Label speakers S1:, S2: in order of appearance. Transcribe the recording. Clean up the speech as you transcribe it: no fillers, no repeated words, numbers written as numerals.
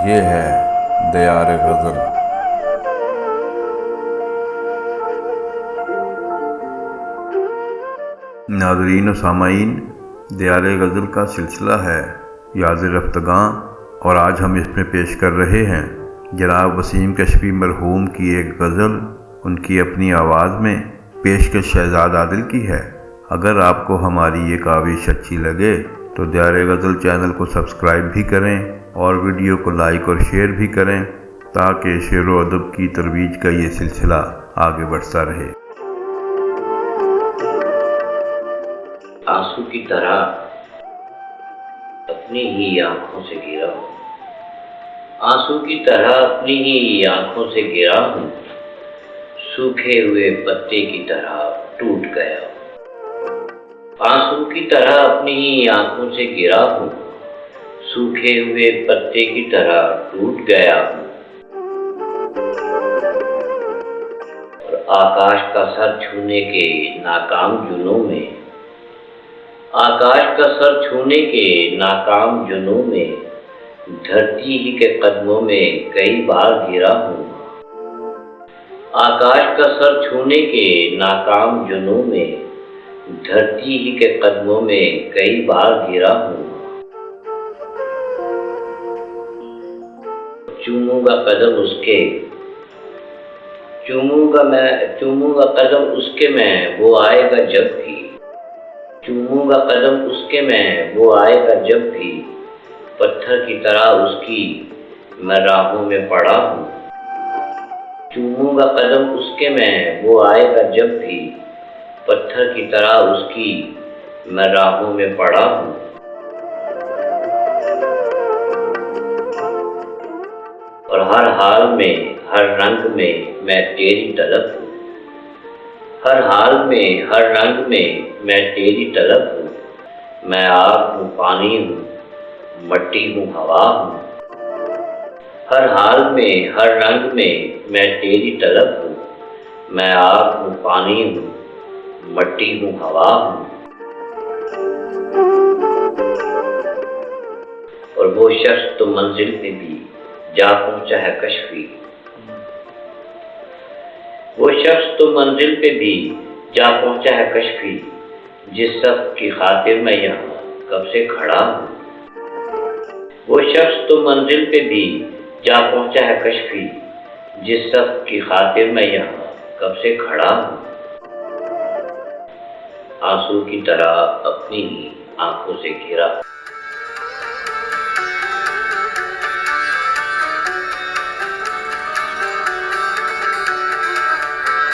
S1: یہ ہے دیار غزل۔ ناظرین و سامعین، دیار غزل کا سلسلہ ہے یاد رفتگاں، اور آج ہم اس میں پیش کر رہے ہیں جناب وسیم کشفی مرحوم کی ایک غزل، ان کی اپنی آواز میں، پیشکش شہزاد عادل کی ہے۔ اگر آپ کو ہماری یہ کاوش اچھی لگے تو دیار غزل چینل کو سبسکرائب بھی کریں اور ویڈیو کو لائک اور شیئر بھی کریں تاکہ شعر و ادب کی ترویج کا یہ سلسلہ آگے بڑھتا رہے۔
S2: آنسو کی طرح اپنی ہی آنکھوں سے گرا ہوں، آنسو کی طرح اپنی ہی آنکھوں سے گرا ہوں، سوکھے ہوئے پتے کی طرح ٹوٹ گیا ہوں۔ آنسو کی طرح اپنی ہی آنکھوں سے گرا ہوں، سوکھے ہوئے پتے کی طرح ٹوٹ گیا ہوں، اور آکاش کا سر چھونے کے ناکام جنوں میں، آکاش کا سر چھونے کے ناکام جنوں میں، دھرتی ہی کے قدموں میں کئی بار گرا ہوں۔ آکاش کا سر چھونے کے ناکام جنوں میں، دھرتی ہی کے قدموں میں کئی بار گرا ہوں۔ چوموں گا قدم اس کے، چوموں گا قدم اس کے میں، وہ آئے گا جب بھی، چوموں گا قدم اس کے میں، وہ آئے گا جب بھی، پتھر کی طرح اس کی میں راہوں میں پڑا ہوں۔ چوموں گا قدم اس کے میں، وہ آئے گا جب بھی، پتھر کی طرح اس کی میں راہوں میں پڑا ہوں۔ اور ہر حال میں، ہر رنگ میں میں تیری طلب ہوں، ہر حال میں، ہر رنگ میں میں تیری طلب ہوں، میں آگ ہوں، پانی ہوں، مٹی ہوں، ہوا ہوں۔ ہر حال میں، ہر رنگ میں میں تیری طلب ہوں، میں آگ ہوں، پانی ہوں، مٹی ہوں، ہوا ہوں۔ اور وہ شخص تو منزل پہ بھی جا پہنچا ہے کشفی، وہ شخص تو منزل پہ بھی جا پہنچا ہے کشفی، جس شخص کی خاطر میں یہاں کب سے کھڑا ہوں۔ وہ شخص تو منزل پہ بھی جا پہنچا ہے کشفی، جس شخص کی خاطر میں یہاں کب سے کھڑا ہوں۔ آنسو کی طرح اپنی ہی آنکھوں سے گرا۔